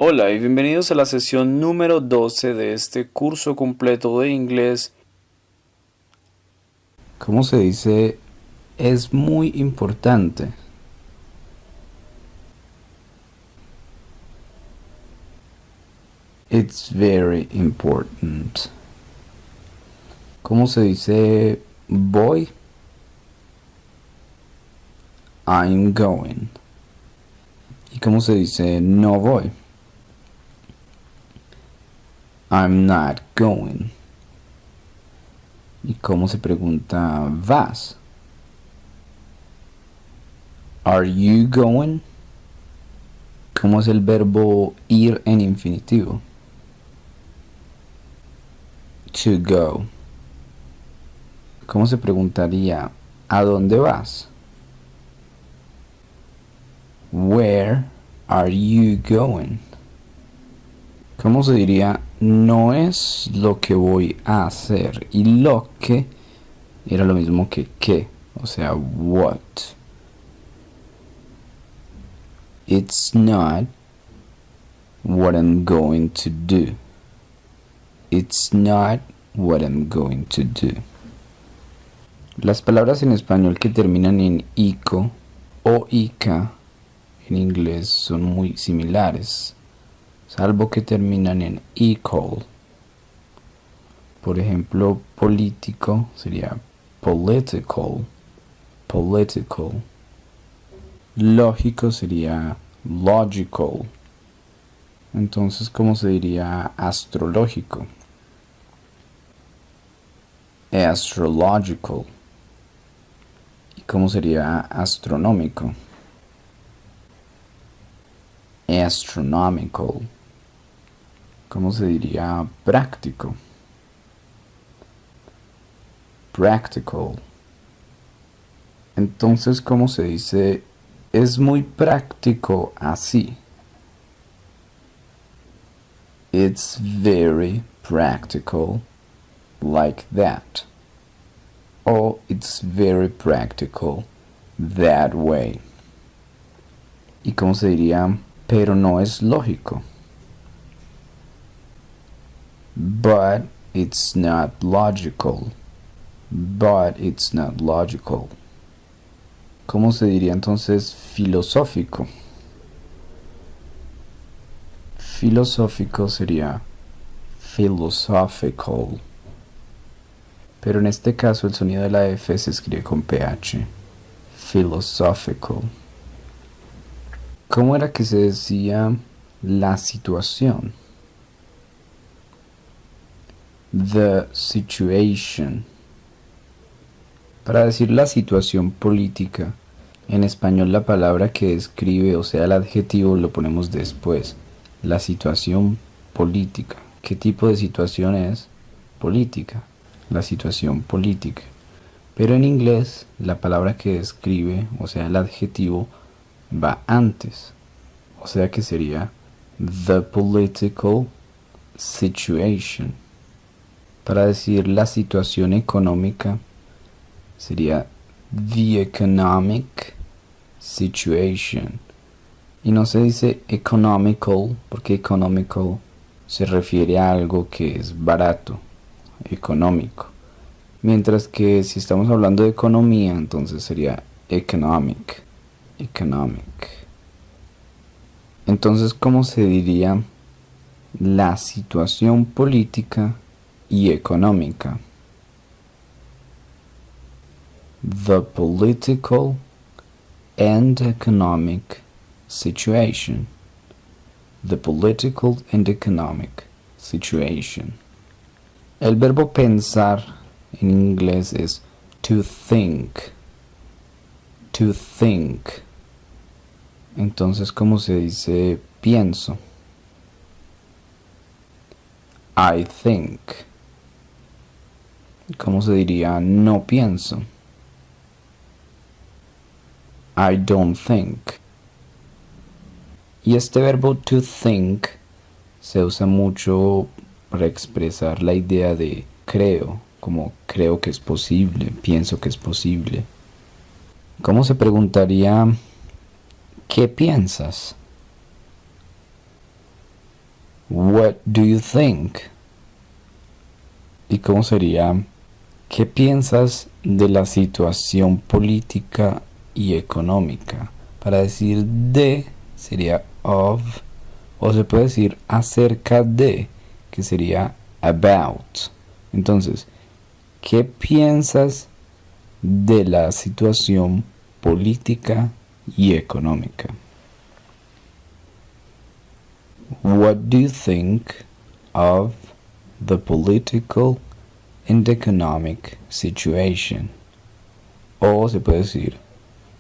Hola y bienvenidos a la sesión número 12 de este curso completo de inglés. ¿Cómo se dice? Es muy importante. It's very important. ¿Cómo se dice voy? I'm going. ¿Y cómo se dice no voy? I'm not going. ¿Y cómo se pregunta vas? Are you going? ¿Cómo es el verbo ir en infinitivo? To go. ¿Cómo se preguntaría ¿a dónde vas? Where are you going? ¿Cómo se diría? No es lo que voy a hacer. Y lo que era lo mismo que qué. O sea, what. It's not what I'm going to do. It's not what I'm going to do. Las palabras en español que terminan en ico o ica en inglés son muy similares, salvo que terminan en equal. Por ejemplo, político sería political, political. Lógico sería logical. Entonces, ¿cómo se diría astrológico? Astrological. ¿Y cómo sería astronómico? Astronomical. ¿Cómo se diría práctico? Practical. Entonces, ¿cómo se dice? Es muy práctico así. It's very practical like that. O it's very practical that way. ¿Y cómo se diría? Pero no es lógico. But it's not logical. But it's not logical. ¿Cómo se diría entonces filosófico? Filosófico sería philosophical. Pero en este caso el sonido de la F se escribe con PH. Philosophical. ¿Cómo era que se decía la situación? The situation. Para decir la situación política, en español la palabra que describe, o sea, el adjetivo, lo ponemos después. La situación política. ¿Qué tipo de situación es? Política. La situación política. Pero en inglés, la palabra que describe, o sea, el adjetivo, va antes. O sea que sería the political situation. Para decir la situación económica, sería the economic situation. Y no se dice economical porque economical se refiere a algo que es barato, económico. Mientras que si estamos hablando de economía, entonces sería economic, economic. Entonces, ¿cómo se diría la situación política y económica? The political and economic situation. The political and economic situation. El verbo pensar en inglés es to think. To think. Entonces, ¿cómo se dice pienso? I think. ¿Cómo se diría no pienso? I don't think. Y este verbo to think se usa mucho para expresar la idea de creo, como creo que es posible, pienso que es posible. ¿Cómo se preguntaría qué piensas? What do you think? ¿Y cómo sería? ¿Qué piensas de la situación política y económica? Para decir de sería of, o se puede decir acerca de, que sería about. Entonces, ¿qué piensas de la situación política y económica? What do you think of the political and economic situation? O se puede decir,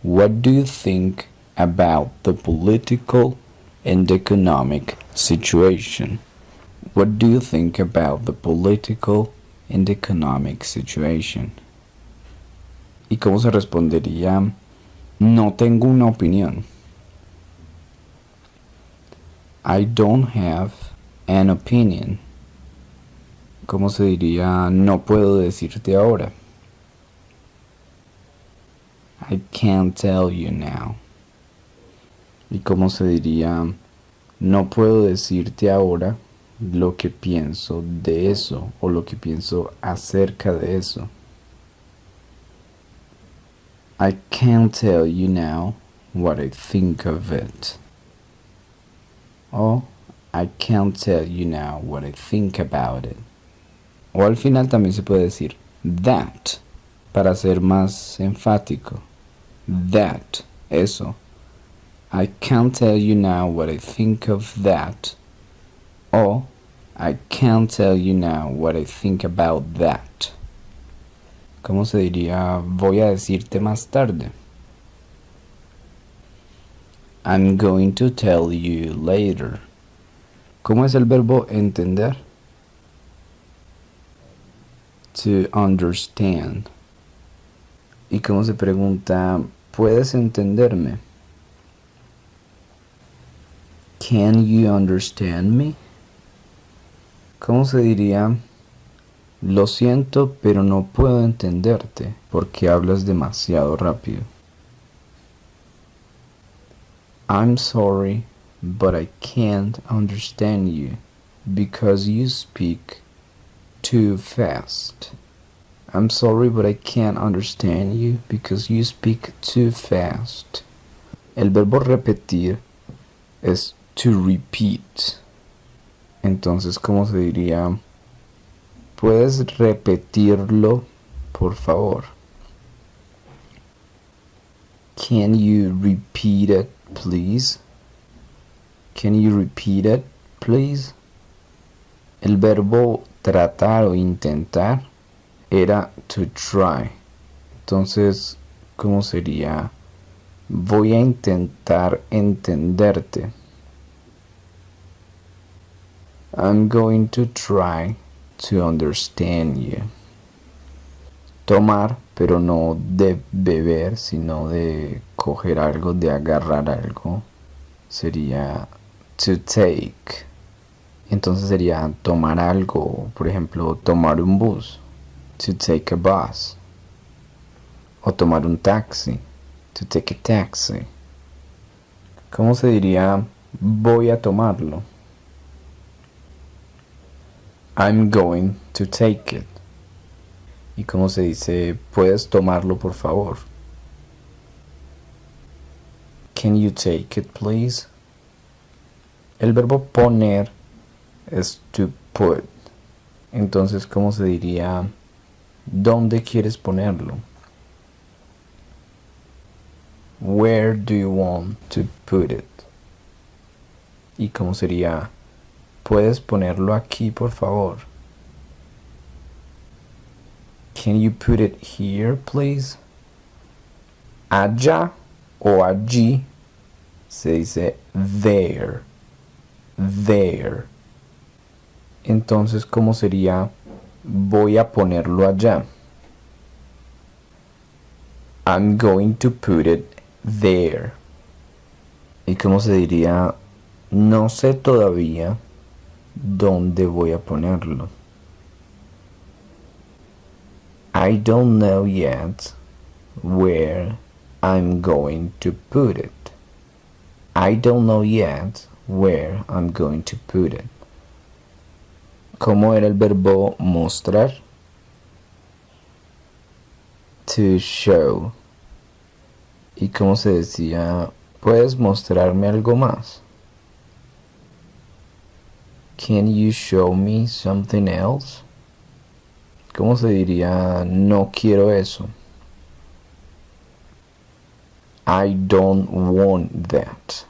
what do you think about the political and economic situation? What do you think about the political and economic situation? ¿Y cómo se respondería? No tengo una opinión. I don't have an opinion. ¿Cómo se diría? No puedo decirte ahora. I can't tell you now. ¿Y cómo se diría? No puedo decirte ahora lo que pienso de eso o lo que pienso acerca de eso. I can't tell you now what I think of it. O I can't tell you now what I think about it. O al final también se puede decir that, para ser más enfático. That, eso. I can't tell you now what I think of that. O I can't tell you now what I think about that. ¿Cómo se diría? Voy a decirte más tarde. I'm going to tell you later. ¿Cómo es el verbo entender? To understand. ¿Y cómo se pregunta? ¿Puedes entenderme? Can you understand me? ¿Cómo se diría? Lo siento, pero no puedo entenderte porque hablas demasiado rápido. I'm sorry, but I can't understand you because you speak too fast. I'm sorry, but I can't understand you because you speak too fast. El verbo repetir es to repeat. Entonces, ¿cómo se diría? ¿Puedes repetirlo, por favor? Can you repeat it, please? Can you repeat it, please? El verbo tratar o intentar era to try. Entonces, ¿cómo sería? Voy a intentar entenderte. I'm going to try to understand you. Tomar, pero no de beber, sino de coger algo, de agarrar algo, sería to take. Entonces sería tomar algo, por ejemplo, tomar un bus, to take a bus. O tomar un taxi, to take a taxi. ¿Cómo se diría voy a tomarlo? I'm going to take it. ¿Y cómo se dice puedes tomarlo, por favor? Can you take it, please? El verbo poner es to put. Entonces, ¿cómo se diría dónde quieres ponerlo? Where do you want to put it? ¿Y cómo sería puedes ponerlo aquí, por favor? Can you put it here, please? Allá o allí se dice there. There. Entonces, ¿cómo sería voy a ponerlo allá? I'm going to put it there. ¿Y cómo se diría no sé todavía dónde voy a ponerlo? I don't know yet where I'm going to put it. I don't know yet where I'm going to put it. ¿Cómo era el verbo mostrar? To show. ¿Y cómo se decía? ¿Puedes mostrarme algo más? Can you show me something else? ¿Cómo se diría no quiero eso? I don't want that.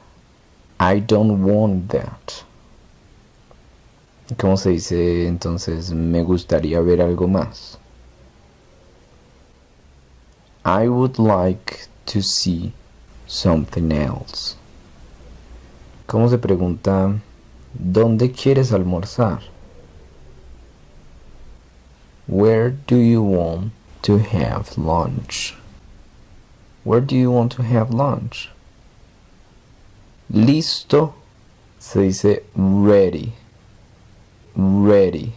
I don't want that. ¿Cómo se dice entonces me gustaría ver algo más? I would like to see something else. ¿Cómo se pregunta ¿dónde quieres almorzar? Where do you want to have lunch? Where do you want to have lunch? Listo se dice ready. Ready.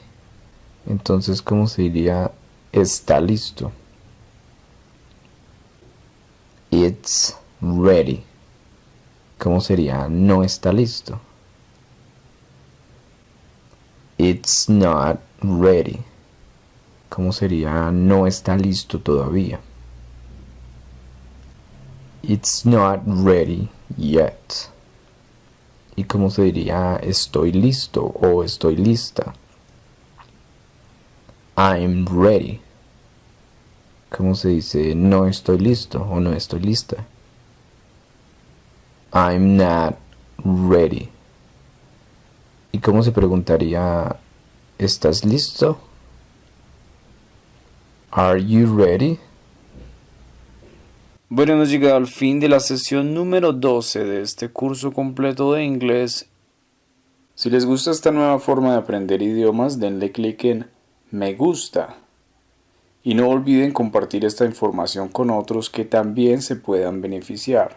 Entonces, ¿cómo se diría está listo? It's ready. ¿Cómo sería no está listo? It's not ready. ¿Cómo sería no está listo todavía? It's not ready yet. ¿Y cómo se diría estoy listo o estoy lista? I'm ready. ¿Cómo se dice no estoy listo o no estoy lista? I'm not ready. ¿Y cómo se preguntaría ¿estás listo? Are you ready? Bueno, hemos llegado al fin de la sesión número 12 de este curso completo de inglés. Si les gusta esta nueva forma de aprender idiomas, denle clic en me gusta. Y no olviden compartir esta información con otros que también se puedan beneficiar.